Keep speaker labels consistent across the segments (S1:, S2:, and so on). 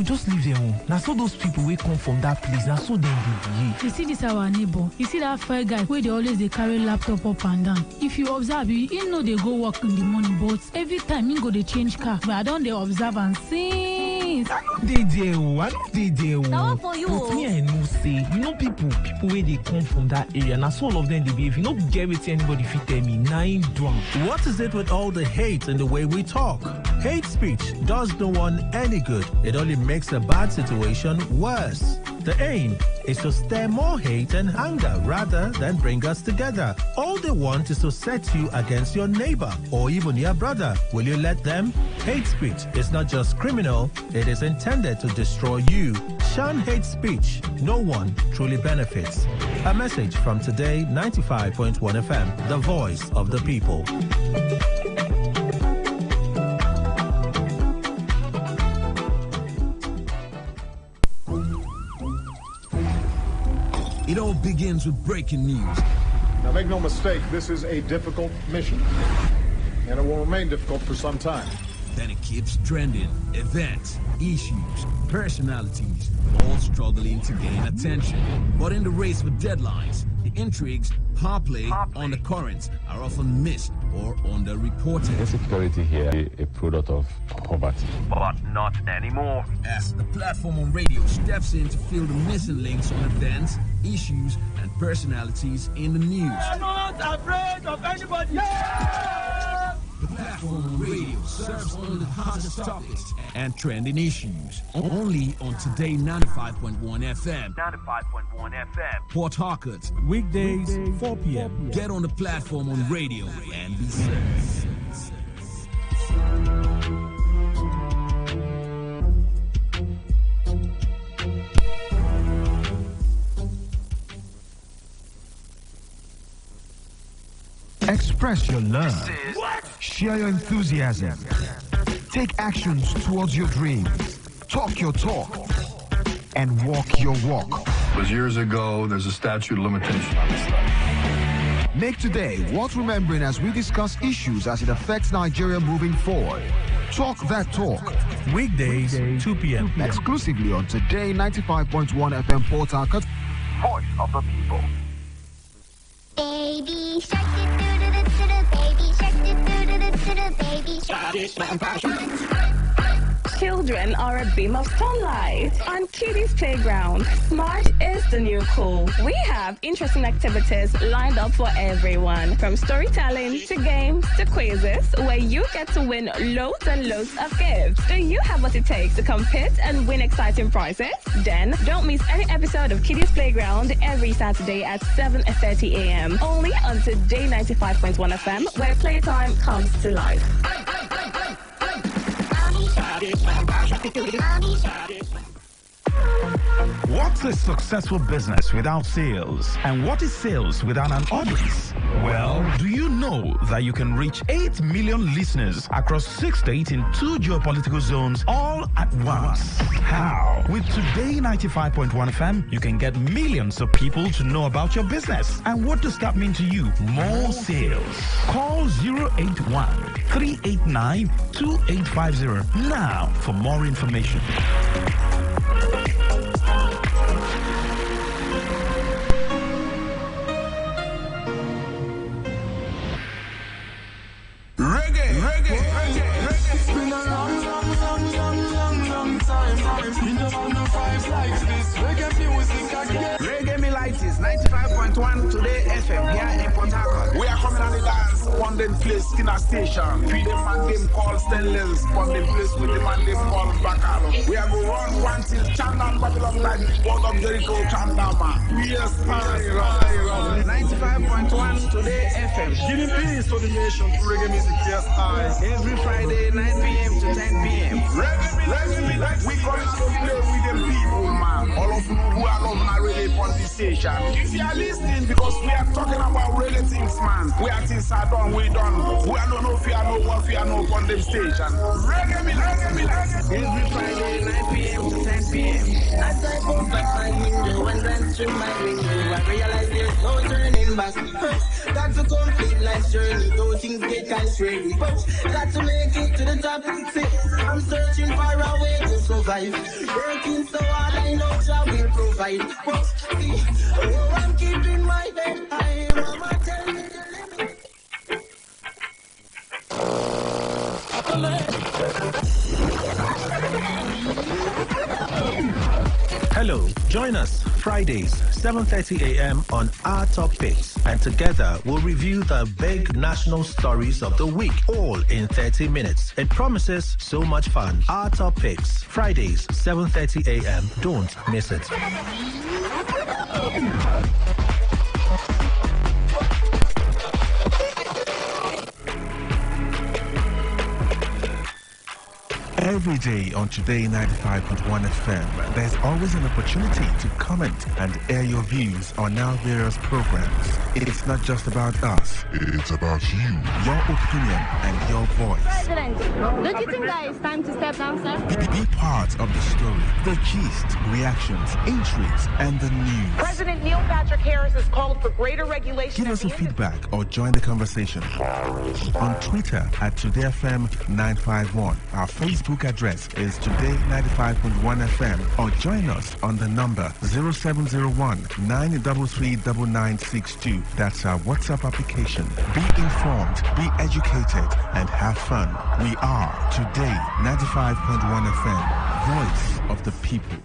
S1: Just leave them. Now, so those people will come from that place. Now, so then they behave.
S2: You see this our neighbor. You see that fair guy where they always they carry laptop up and down. If you observe, you know they go work in the morning, but every time you go they change car. But I don't they observe and see.
S1: I know they do.
S3: Now for you.
S1: But me, I know say, people where they come from that area. Now, so all of them they behave. You know, get it anybody fit tell me. Nine drunk.
S4: What is it with all the hate and the way we talk? Hate speech does no one any good. It only makes a bad situation worse. The aim is to stir more hate and anger rather than bring us together. All they want is to set you against your neighbor or even your brother. Will you let them? Hate speech is not just criminal, it is intended to destroy you. Shun hate speech. No one truly benefits. A message from Today95.1 FM, the voice of the people.
S5: It all begins with breaking news.
S6: Now, make no mistake, this is a difficult mission, and it will remain difficult for some time.
S5: Then it keeps trending. Events, issues, personalities, all struggling to gain attention. But in the race with deadlines, the intrigues, power play on the currents are often missed or underreported.
S7: Insecurity here is a product of poverty.
S8: But not anymore.
S5: As the platform on radio steps in to fill the missing links on events, issues, and personalities in the news.
S8: I'm not afraid of anybody. Yeah!
S5: The platform on radio serves only the hottest topics and trending issues. Only on Today 95.1 FM.
S8: 95.1 FM.
S5: Port Harcourt. Weekdays, 4 p.m. Get on the platform on radio and be served.
S9: Express your love. Share your enthusiasm. Take actions towards your dreams. Talk your talk. And walk your walk.
S10: It was years ago. There's a statute of limitation on this stuff.
S9: Make today worth remembering as we discuss issues as it affects Nigeria moving forward. Talk that talk.
S4: Weekdays, 2 p.m.
S9: Exclusively on Today 95.1 FM Port Harcourt.
S8: Voice of the people.
S11: Baby shark, baby shark, baby shark.
S12: Children are a beam of sunlight. On Kiddies Playground, smart is the new cool. We have interesting activities lined up for everyone, from storytelling to games to quizzes, where you get to win loads and loads of gifts. Do you have what it takes to compete and win exciting prizes? Then don't miss any episode of Kiddies Playground every Saturday at 7:30 a.m. Only on Today 95.1 FM, where playtime comes to life.
S13: What's a successful business without sales? And what is sales without an audience? Well, do you know that you can reach 8 million listeners across 6 states in 2 geopolitical zones all at once? How? With Today 95.1 FM, you can get millions of people to know about your business. And what does that mean to you? More sales. Call 081 389 2850 now for more information.
S14: It's been a long time. We don't want no vibes like this. Reggae music again.
S15: Reggae Militis 95.1 Today FM here in Port Harcourt. We are coming on the dance on them place in a station. Feed them and them call Stenless. On them place with them and them call Bacalo. We are going to run one till Chandam Babylon like Wall of Jericho Chandama. Yes, 95.1 Today FM.
S14: Giving peace to the nation through reggae music. Yes,
S15: every Friday 9 p.m. to 10 p.m.
S14: Reggae Militis.
S15: We come to play with them people, man. All of you who are loving our reggae on this station. If you are listening, because we are talking about reggae things, man. We are things are done, we done. We are no fear, no one fear, no on them station. Reggae Militis. Every Friday 9 p.m. to 10
S16: p.m. As I open my window and glance through my window, I realize there's no turning back. Got to complete life's journey, though things get constrained. But got to make it to the top. See, I'm searching for a way to survive. Working so hard, I know I will provide. But see, oh, I'm keeping my head high. Mama tell me the
S4: Hello, join us Fridays, 7:30 a.m. on Our Top Picks, and together we'll review the big national stories of the week, all in 30 minutes. It promises so much fun. Our Top Picks, Fridays, 7:30 a.m. Don't miss it.
S17: Every day on Today95.1 FM, there's always an opportunity to comment and air your views on our various programs. It's not just about us, it's about you, your opinion, and your voice.
S18: President, don't you think that it's time to step down, sir?
S17: Be part of the story, the gist, reactions, intrigues, and the news.
S19: President Neil Patrick Harris has called for greater regulation.
S17: Give us a feedback or join the conversation on Twitter at TodayFM951. Our Facebook address is Today95.1 FM, or join us on the number 0701-933-9962. That's our WhatsApp application. Be informed, be educated, and have fun. We are Today 95.1 FM, voice of the people.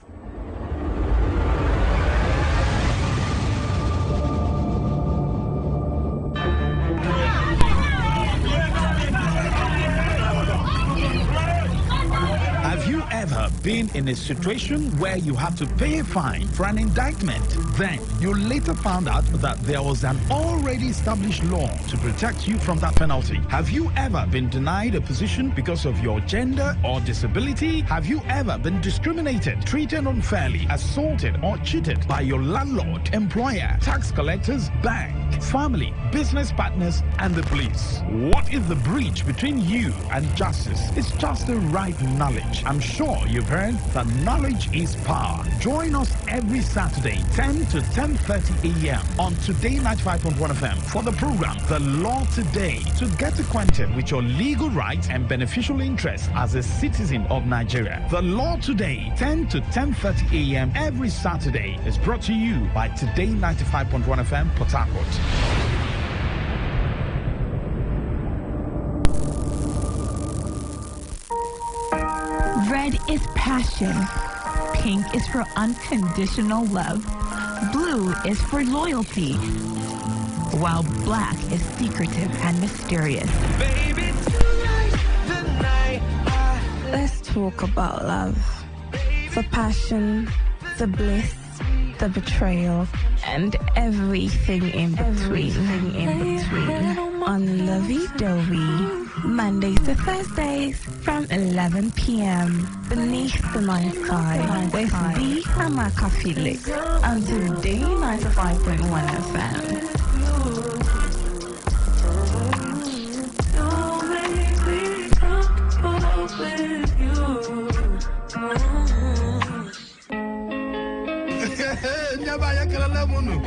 S13: Ever been in a situation where you had to pay a fine for an indictment? Then you later found out that there was an already established law to protect you from that penalty. Have you ever been denied a position because of your gender or disability? Have you ever been discriminated, treated unfairly, assaulted or cheated by your landlord, employer, tax collectors, bank, family, business partners, and the police? What if the breach between you and justice is just the right knowledge? I'm sure you've heard that knowledge is power. Join us every Saturday, 10 to 10:30 a.m. on Today 95.1 FM for the program The Law Today, to get acquainted with your legal rights and beneficial interests as a citizen of Nigeria. The Law Today, 10 to 10:30 a.m. every Saturday, is brought to you by Today 95.1 FM, Port Harcourt.
S20: Red is passion. Pink is for unconditional love. Blue is for loyalty. While black is secretive and mysterious.
S16: Baby, tonight,
S12: Let's talk about love. The passion, the bliss, the betrayal, and everything in between. On Lovey Dovey. Mondays to Thursdays from 11 p.m. beneath the night sky with the Amaka Felix on Today 95.1 FM.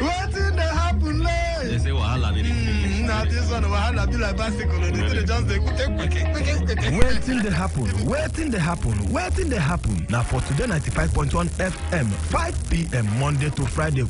S14: What in the happen,
S21: They say wahala
S14: Now this one wahala be like bicycle. They just
S22: Waiting they happen. Now for Today 95.1 FM, 5 p.m. Monday to Friday,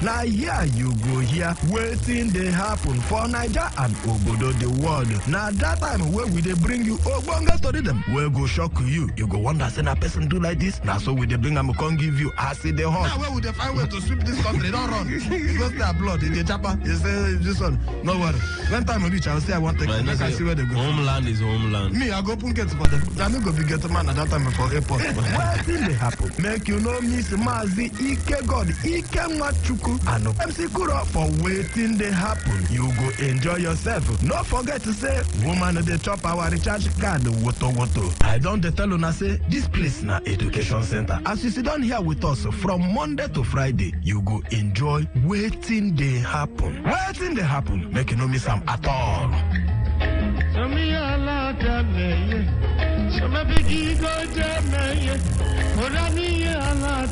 S22: now here you go here. Waiting they happen for Niger and Obodo the world. Now that time where we they bring you Ogbonga to them, we go shock you. You go wonder, say a person do like this. Now so we they bring them, can't give you acid the hot.
S14: Now where would they find way to sweep this country? Don't run. Because they are blood in the chopper. You say this one. No worry. When time I reach, I'll say I want to take them. I see where they go.
S21: Homeland is homeland.
S14: Me, I go punket for them. I'm go be get man at that time for airport.
S22: What did they happen? Make you know Miss Mazi Ike God Ike Machuku and MC Kuro for waiting they happen. You go enjoy yourself. Don't forget to say woman they chop our recharge card woto. I don't tell you say this place na education center. As you sit down here with us from Monday to Friday, you go enjoy waiting they happen. Waiting they happen. Make you know miss them at all.
S14: So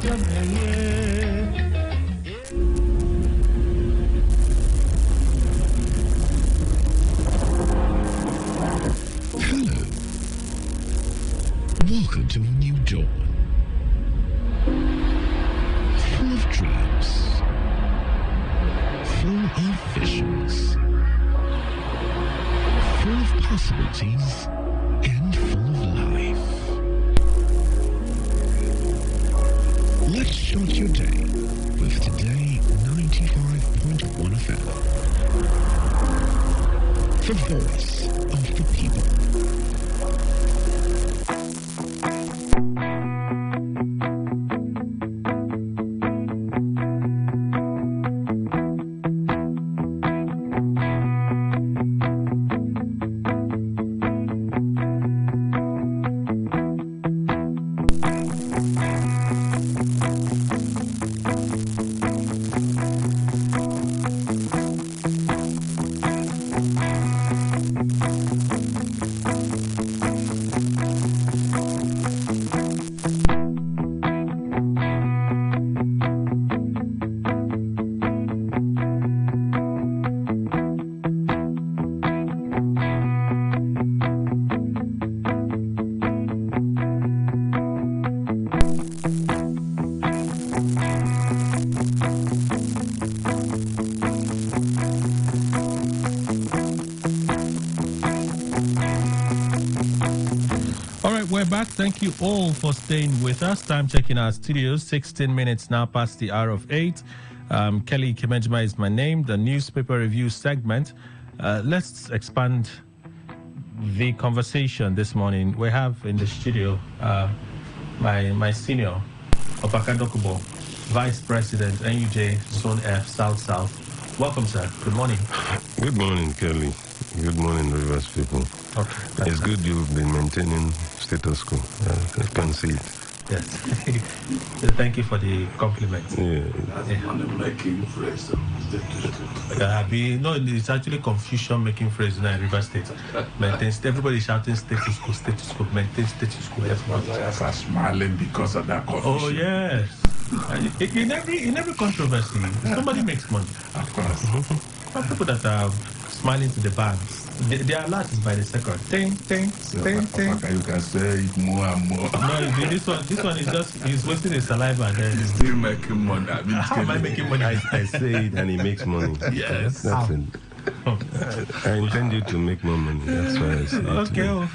S2: Hello. Welcome to a new dawn. Full of dreams. Full of visions. Full of possibilities and full of life. Let's start your day with Today95.1 FM. The voice of the people.
S4: We're back. Thank you all for staying with us. Time checking our studios, 16 minutes now past the hour of 8. Kelly Kemejima is my name, the newspaper review segment. Let's expand the conversation this morning. We have in the studio my senior, Opaka Dokubo, Vice President, NUJ Zone F, South. Welcome, sir. Good morning.
S3: Good morning, Kelly. Good morning, Rivers people.
S4: Okay.
S3: It's good you've been maintaining status quo. I can see it.
S4: Yes. Thank you for the compliment.
S3: Yeah.
S2: Making phrase.
S4: No, it's actually confusion making phrase in River State. Maintains, everybody shouting status quo, maintain status quo.
S2: Yes, I'm smiling because of that confusion.
S4: Oh, yes. In every controversy, somebody makes money.
S2: Of course.
S4: Some people that are smiling to the banks, their alert is by the second. Ting.
S2: You can say it more and more.
S4: No, this one is just, he's wasting his saliva and then
S2: he's still making money.
S4: How am I making money?
S3: I say it and he makes money.
S2: Yes.
S3: That's it. I intend you to make more money. That's why I say it.
S4: Okay.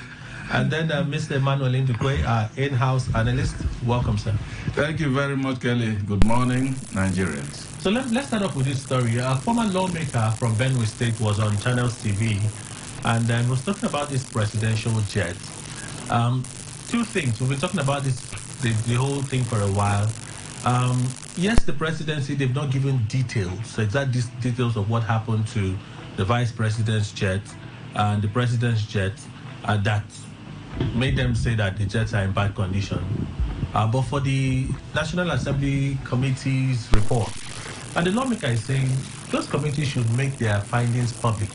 S4: And then Mr. Emmanuel Indukwe, our in-house analyst. Welcome, sir.
S2: Thank you very much, Kelly. Good morning, Nigerians.
S4: So let's start off with this story. A former lawmaker from Benue State was on Channels TV and was talking about this presidential jet. Two things. We've been talking about the whole thing for a while. Yes, the presidency, they've not given details, exact details of what happened to the vice president's jet and the president's jet that made them say that the jets are in bad condition. But for the National Assembly Committee's report, and the lawmaker is saying those committees should make their findings public.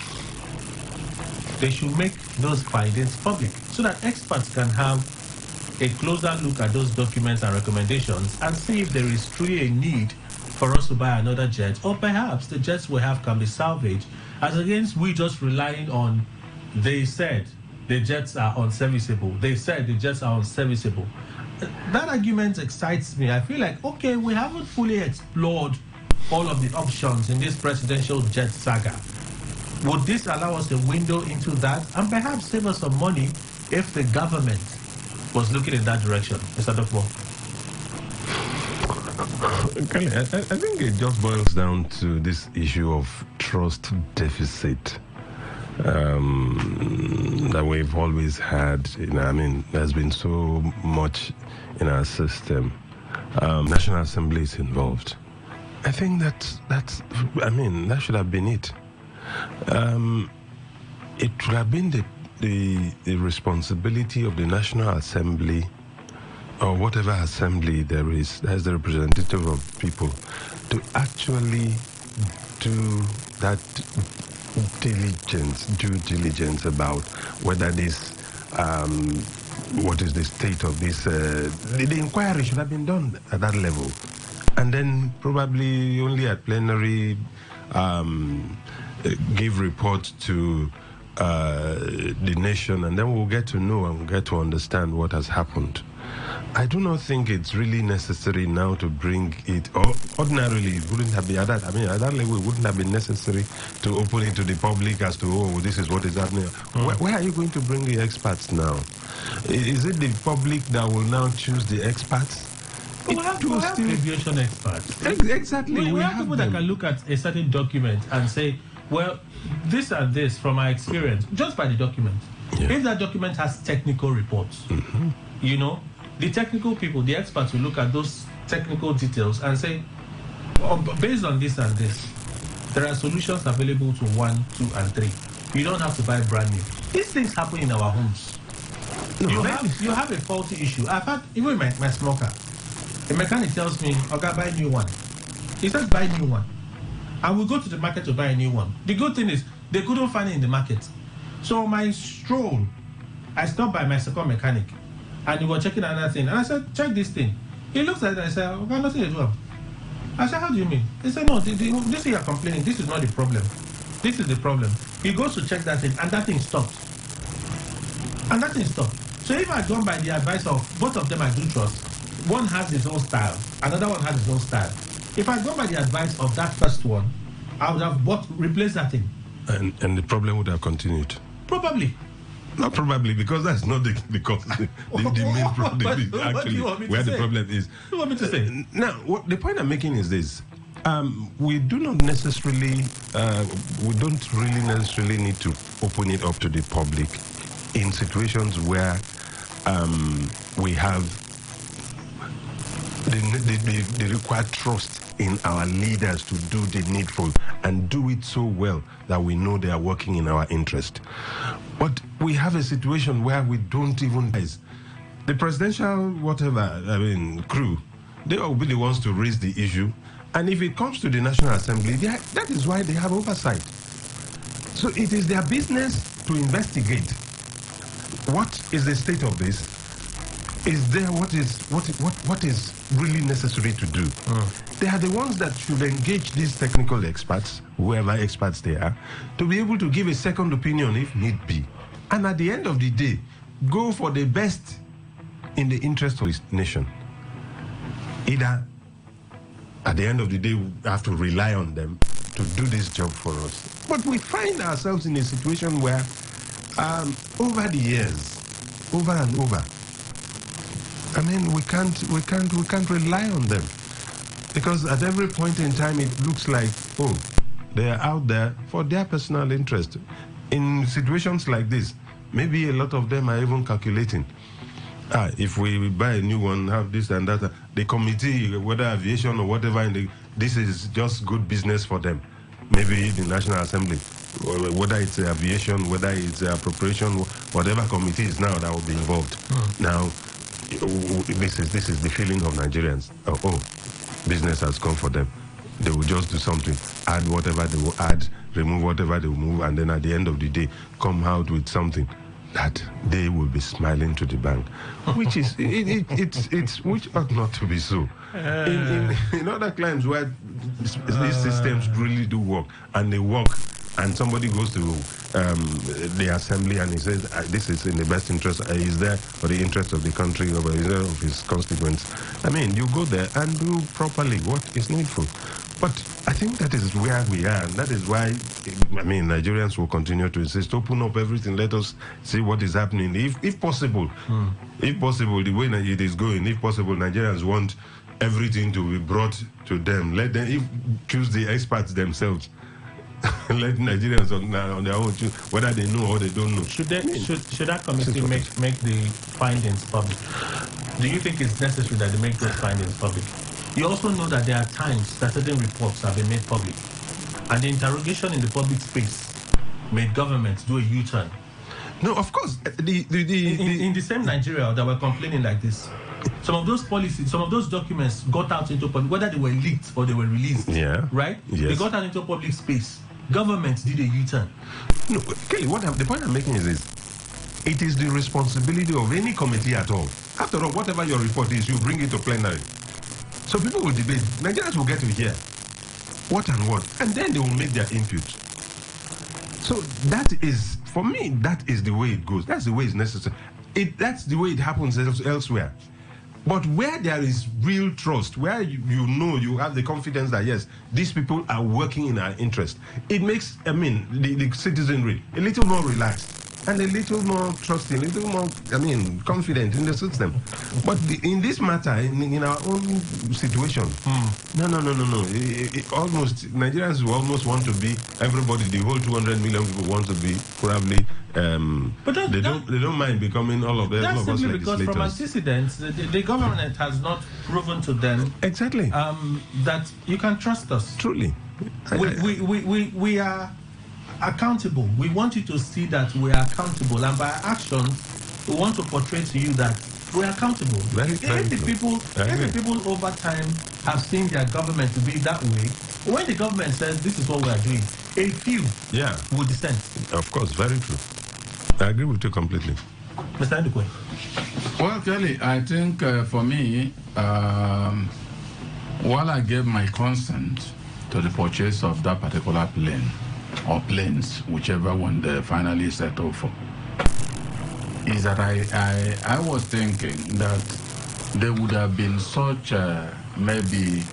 S4: They should make those findings public so that experts can have a closer look at those documents and recommendations and see if there is truly a need for us to buy another jet, or perhaps the jets we have can be salvaged, as against we just relying on they said the jets are unserviceable. They said the jets are unserviceable. That argument excites me. I feel like, okay, we haven't fully explored all of the options in this presidential jet saga. Would this allow us a window into that and perhaps save us some money if the government was looking in that direction? Mr. Dokbo.
S3: Okay, I think it just boils down to this issue of trust deficit that we've always had. There's been so much in our system. National Assembly is involved. I think that should have been it. It would have been the responsibility of the National Assembly, or whatever assembly there is, as the representative of people, to actually do that due diligence about whether this what is the state of this? The inquiry should have been done at that level. And then probably only at plenary give report to the nation, and then we'll get to know and get to understand what has happened. I do not think it's really necessary now to bring it, or ordinarily it wouldn't have been at that, at that level it wouldn't have been necessary to open it to the public as to, oh, this is what is happening. Where are you going to bring the experts now? Is it the public that will now choose the experts?
S4: We have aviation experts.
S3: Exactly.
S4: We have people that can look at a certain document and say, well, this and this from our experience, just by the document. Yeah. If that document has technical reports, you know, the technical people, the experts will look at those technical details and say, oh, based on this and this, there are solutions available to 1, 2, and 3. You don't have to buy brand new. These things happen in our homes. You have a faulty issue. I've had, even my smoker, the mechanic tells me, okay, buy a new one. He says, buy a new one. I will go to the market to buy a new one. The good thing is, they couldn't find it in the market. So my stroll, I stopped by my second mechanic, and he was checking another thing. And I said, check this thing. He looks at it and I said, okay, nothing to do. I said, how do you mean? He said, no, this thing you're complaining, this is not the problem. This is the problem. He goes to check that thing, and that thing stopped. And that thing stopped. So if I'd gone by the advice of both of them I do trust, one has his own style, another one has his own style. If I'd gone by the advice of that first one, I would have replaced that thing.
S3: And the problem would have continued.
S4: Probably.
S3: Not probably, because that's not the main problem. Actually, where the problem is.
S4: What do you want me to say?
S3: Now, the point I'm making is this. We don't really necessarily need to open it up to the public in situations where we have the required trust in our leaders to do the needful and do it so well that we know they are working in our interest. But we have a situation where we don't even... The presidential crew, they will be the ones to raise the issue. And if it comes to the National Assembly, that is why they have oversight. So it is their business to investigate what is the state of this. Is there what is really necessary to do? They are the ones that should engage these technical experts, whoever experts they are, to be able to give a second opinion if need be. And at the end of the day, go for the best in the interest of this nation. Either at the end of the day, we have to rely on them to do this job for us. But we find ourselves in a situation where over the years, over and over, I mean, we can't rely on them, because at every point in time it looks like, oh, they are out there for their personal interest. In situations like this, maybe a lot of them are even calculating. If we buy a new one, have this and that, the committee, whether aviation or whatever, this is just good business for them. Maybe the National Assembly, whether it's aviation, whether it's appropriation, whatever committee is now that will be involved. Now, this is the feeling of Nigerians. Oh, business has come for them. They will just do something, add whatever they will add, remove whatever they will move, and then at the end of the day, come out with something that they will be smiling to the bank, which is which ought not to be so. In other climes where these systems really do work, and they work, and somebody goes to the assembly and he says, this is in the best interest, is there for the interest of the country, or is there of his constituents. I mean, you go there and do properly what is needful. But I think that is where we are, and that is why, I mean, Nigerians will continue to insist, open up everything, let us see what is happening. If possible, the way it is going, if possible, Nigerians want everything to be brought to them. Let them choose the experts themselves. Let Nigerians on their own choose whether they know or they don't know.
S4: Should that committee make the findings public? Do you think it's necessary that they make those findings public? You also know that there are times that certain reports have been made public, and the interrogation in the public space made governments do a U-turn.
S3: No, of course.
S4: In the same Nigeria that were complaining like this, some of those policies, some of those documents got out into public, whether they were leaked or they were released.
S3: Yeah.
S4: Right?
S3: Yes.
S4: They got out into public space. Governments did a U-turn.
S3: No, Kelly, the point I'm making is this. It is the responsibility of any committee at all. After all, whatever your report is, you bring it to plenary. So people will debate. Nigerians will get to hear what and what, and then they will make their input. So that is, for me, that is the way it goes. That's the way it's necessary. That's the way it happens elsewhere. But where there is real trust, where you know you have the confidence that, yes, these people are working in our interest, it makes, the citizenry a little more relaxed and a little more trusting, a little more, confident in the system. But in this matter, in our own situation, no. Almost, Nigerians will almost want to be, everybody, the whole 200 million people want to be probably, but they don't mind becoming all of us legislators.
S4: That's simply because from antecedents, the government has not proven to them
S3: exactly
S4: that you can trust us.
S3: Truly,
S4: we are accountable. We want you to see that we are accountable, and by actions, we want to portray to you that we are accountable. If the people over time have seen their government to be that way, when the government says this is what we are doing, a few will dissent.
S3: Of course, very true. I agree with you completely.
S4: Mr. Ndukwe.
S1: Well, Kelly, I think for me, while I gave my consent to the purchase of that particular plane, or planes, whichever one they finally settle for, is that I was thinking that there would have been such maybe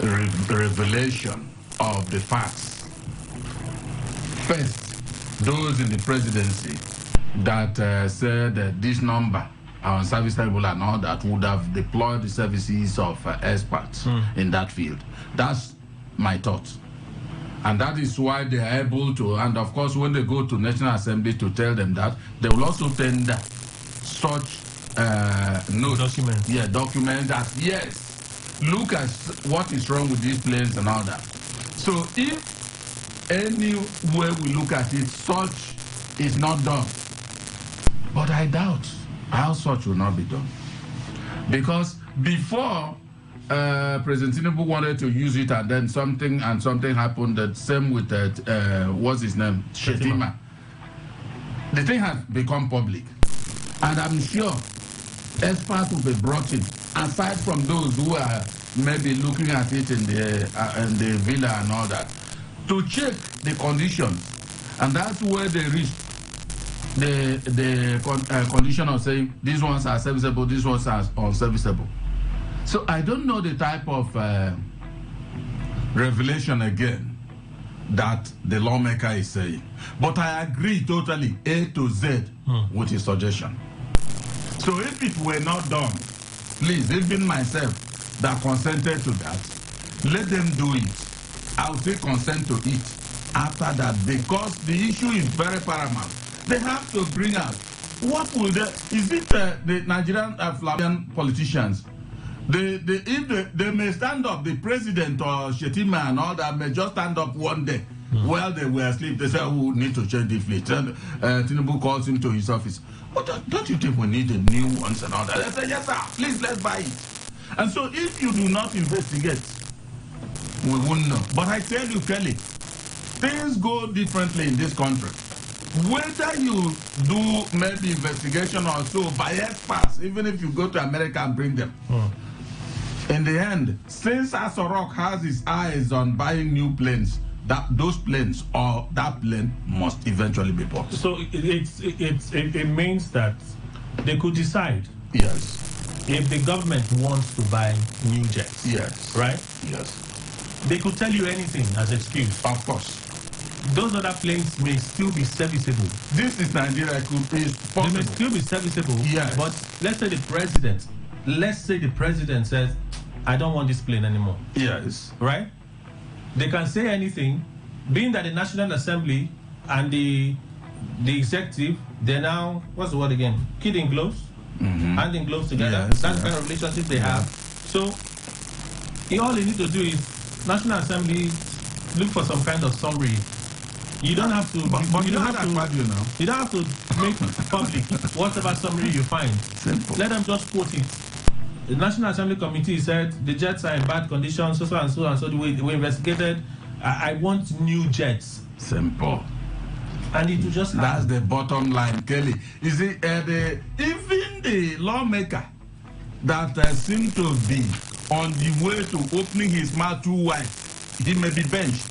S1: revelation of the facts. First, those in the presidency that said this number are unserviceable and all that would have deployed the services of experts in that field. That's my thought. And that is why they are able to, and of course when they go to National Assembly to tell them that, they will also tender such notes. Document that, yes, look at what is wrong with these planes and all that. So if any way we look at it, such is not done. But I doubt how such will not be done. Because before President Tinubu wanted to use it, and then something happened. The same with what's his name, Shetima. The thing has become public, and I'm sure experts will be brought in. Aside from those who are maybe looking at it in the villa and all that, to check the conditions, and that's where they reach the condition of saying these ones are serviceable, these ones are unserviceable. So I don't know the type of revelation again that the lawmaker is saying. But I agree totally, A to Z, with his suggestion. So if it were not done, please, even myself that consented to that, let them do it. I'll say consent to it after that, because the issue is very paramount. They have to bring out, what will they, is it the Nigerian Flavian politicians? If they may stand up, the president or Shetima and all that may just stand up one day while they were asleep. They say, oh, we need to change the fleet. And Tinubu calls him to his office. But don't you think we need the new ones and all that? They say, yes, sir, please, let's buy it. And so if you do not investigate, we won't know. But I tell you, Kelly, things go differently in this country. Whether you do maybe investigation or so by experts, even if you go to America and bring them, in the end, since Asorok has his eyes on buying new planes, those planes or that plane must eventually be bought.
S4: So it means that they could decide.
S1: Yes.
S4: If the government wants to buy new jets.
S1: Yes.
S4: Right?
S1: Yes.
S4: They could tell you anything as excuse.
S1: Of course.
S4: Those other planes may still be serviceable.
S1: This is Nigeria. They
S4: may still be serviceable.
S1: Yes.
S4: But let's say the president says, I don't want this plane anymore.
S1: Yes.
S4: Right? They can say anything, being that the National Assembly and the executive, they're now, what's the word again? Kid in gloves? Hand in gloves together.
S1: Yes,
S4: That's the kind of relationship they have. So, all you need to do is, National Assembly, look for some kind of summary. You don't have to.
S1: But you don't have
S4: to make public whatever summary you find.
S1: Simple.
S4: Let them just quote it. The National Assembly Committee said the jets are in bad condition, so and so and so. We investigated. I want new jets.
S1: Simple.
S4: And it will just
S1: That's the bottom line, Kelly. You see, even the lawmaker that seemed to be on the way to opening his mouth too wide, he may be benched.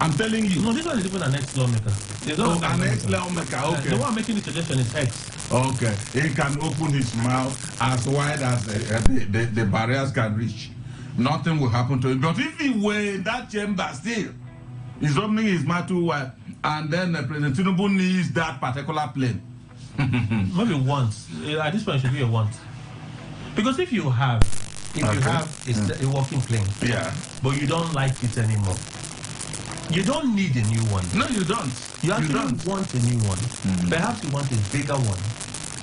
S1: I'm telling you.
S4: No, this one is even an ex-lawmaker.
S1: An ex-lawmaker, okay.
S4: The one making the suggestion is ex.
S1: Okay, he can open his mouth as wide as the barriers can reach. Nothing will happen to him. But if he were in that chamber still, he's opening his mouth too wide, and then President Tinubu needs that particular plane.
S4: Maybe once. At this point, it should be a once. Because if you have a working plane, but you don't like it anymore, you don't need a new one.
S1: No, you don't.
S4: You actually want a new one. Perhaps you want a bigger one,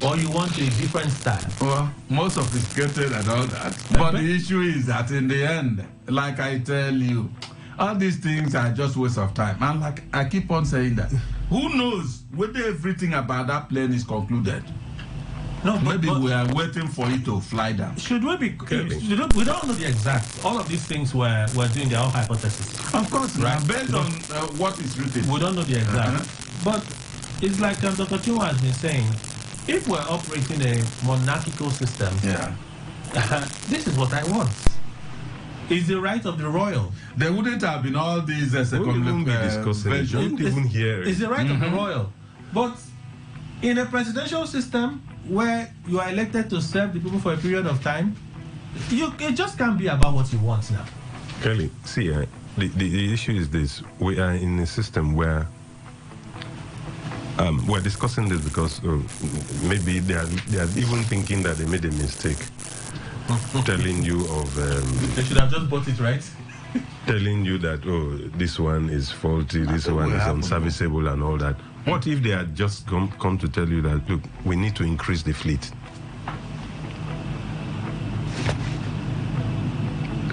S4: or you want a different style.
S1: Well, more sophisticated and all that. But the issue is that in the end, like I tell you, all these things are just waste of time. And like I keep on saying that, who knows whether everything about that plane is concluded? No, maybe we are waiting for it to fly down.
S4: Should we be? We don't know the exact. All of these things we're doing their own hypothesis.
S1: Of course, right? Based on what is written.
S4: We don't know the exact. But it's like Dr. Chua has been saying, if we're operating a monarchical system, this is what I want. It's the right of the royal.
S1: There wouldn't have been all these second
S3: don't even hear it.
S4: It's the right of the royal. But in a presidential system where you are elected to serve the people for a period of time, it just can't be about what you want now.
S3: Kelly, see, the issue is this. We are in a system where we're discussing this because maybe they are even thinking that they made a mistake telling you of...
S4: they should have just bought it, right?
S3: Telling you that, this one is faulty, this one is unserviceable and all that. What if they had just come to tell you that, look, we need to increase the fleet?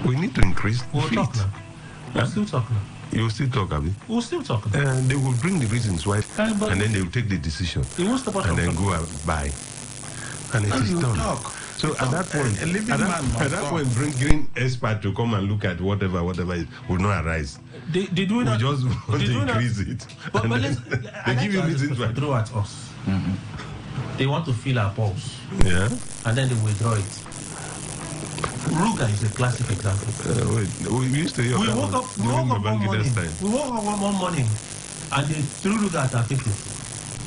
S3: We need to increase the fleet.
S4: Talk now. We'll still talk now.
S3: You'll still talk, Abby?
S4: We'll still talk.
S3: And they will bring the reasons why, and then they will take the decision. And then go and buy. And it is done.
S1: Talk.
S3: So at that point, bringing expert to come and look at whatever will not arise.
S4: They do
S3: we
S4: not,
S3: just want to increase it.
S4: But
S3: they give you reasons to
S4: throw at us. They want to feel our pulse.
S3: Yeah.
S4: And then they withdraw it. Ruga is a classic example.
S3: We used to hear
S4: we woke up one morning and they threw Ruga at our faces.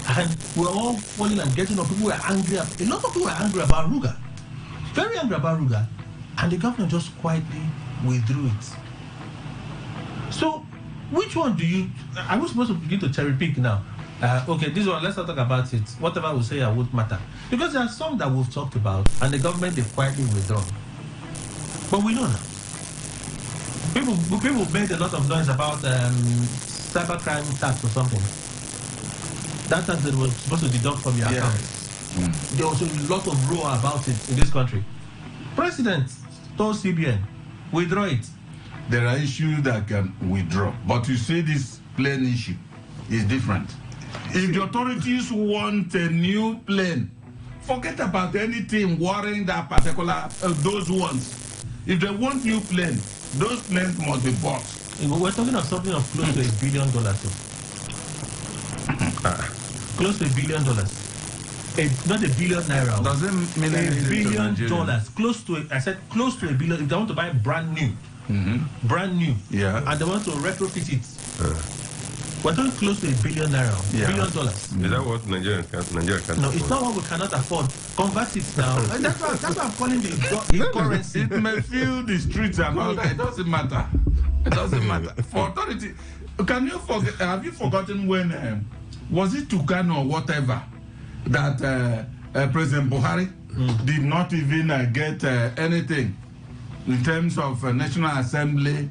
S4: And we were all falling and getting up. People were angry. A lot of people were angry about Ruga. Very angry about Ruga. And the government just quietly withdrew it. So, which one do you... Are we supposed to begin to cherry pick now? Okay, this one, let's not talk about it. Whatever we say, it won't matter. Because there are some that we've talked about, and the government, they've quietly withdrawn. But we know now. People made a lot of noise about cybercrime tax or something. That tax that was supposed to deduct from your account. There was a lot of roar about it in this country. President told CBN, withdraw it.
S1: There are issues that can withdraw. But you see this plane issue is different. If the authorities want a new plane, forget about anything worrying that particular, those ones. If they want new plane, those planes must be bought.
S4: We're talking of something of close to $1 billion. Close to $1 billion. Not $1 billion naira.
S1: Doesn't mean
S4: $1 billion. Close to I said close to $1 billion. If they want to buy brand new, brand new, and they want to retrofit it. We're talking close to $1 billion naira. $1 billion.
S3: Is that what Nigeria can't
S4: No, it's not what we cannot afford. Convert it now. That's why I'm calling the currency.
S1: It may fill the streets and all that. It doesn't matter. It doesn't matter. For authority, can you forget? Have you forgotten when was it Tucano or whatever that President Buhari did not even get anything in terms of National Assembly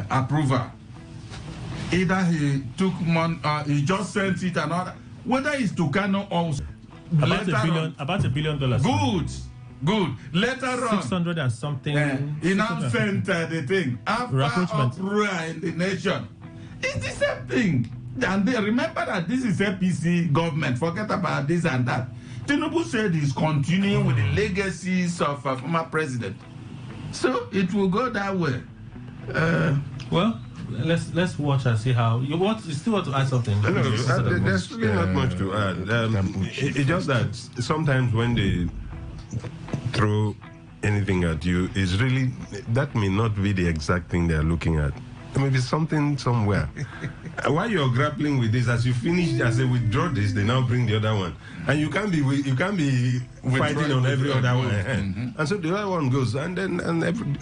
S1: approval? Either he took money, he just sent it and all that. Whether it's Tucano or
S4: about $1 billion.
S1: Good. Later on,
S4: 600 and something.
S1: He now sent the thing after uproar in the nation. It's the same thing. And they remember that this is APC government. Forget about this and that. Tinubu said he's continuing with the legacies of a former president. So it will go that way.
S4: Well, let's watch and see how you still want to add something.
S3: No, there's really not much to add. It's just that sometimes when they throw anything at you, it's really that may not be the exact thing they are looking at. Maybe something somewhere. While you're grappling with this, as you finish, as they withdraw this, they now bring the other one, and you can't be fighting on every other one. And so the other one goes, and then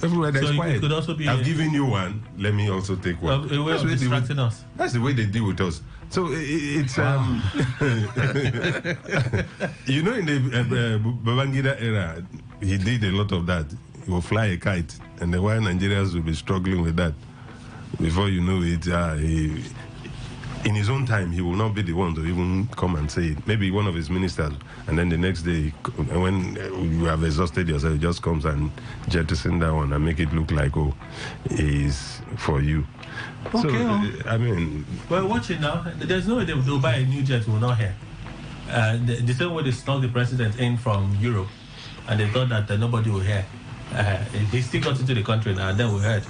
S3: everywhere there's quiet.
S4: Could also be
S3: I've given you one. Let me also take one.
S4: A way of distracting us.
S3: That's the way they deal with us. So it's you know, in the Babangida era, he did a lot of that. He will fly a kite, and the while Nigerians will be struggling with that. Before you know it, in his own time, he will not be the one to even come and say it. Maybe one of his ministers, and then the next day, when you have exhausted yourself, he just comes and jettison that one and make it look like, oh, it's for you.
S4: Okay.
S3: So, I mean...
S4: Well, watch it now. There's no way they'll buy a new jet we'll not hear. The same way they snuck the president in from Europe, and they thought that nobody will hear. He still got into the country now, and then we heard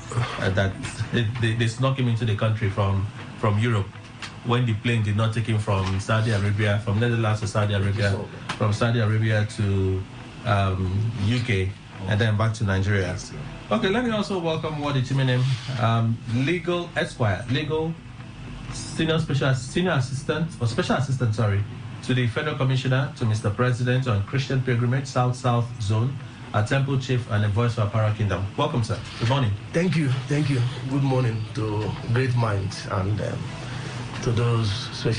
S4: that they snuck him into the country from Europe when the plane did not take him from Saudi Arabia, from Netherlands to Saudi Arabia, from Saudi Arabia to UK, and then back to Nigeria. Okay, let me also welcome what the team name, Legal Esquire, Legal Senior Assistant, or Special Assistant, sorry, to the Federal Commissioner, to Mr. President on Christian Pilgrimage, South Zone, a Temple Chief and a voice for Apara Kingdom. Welcome, sir. Good morning.
S6: Thank you. Good morning to great minds and to those special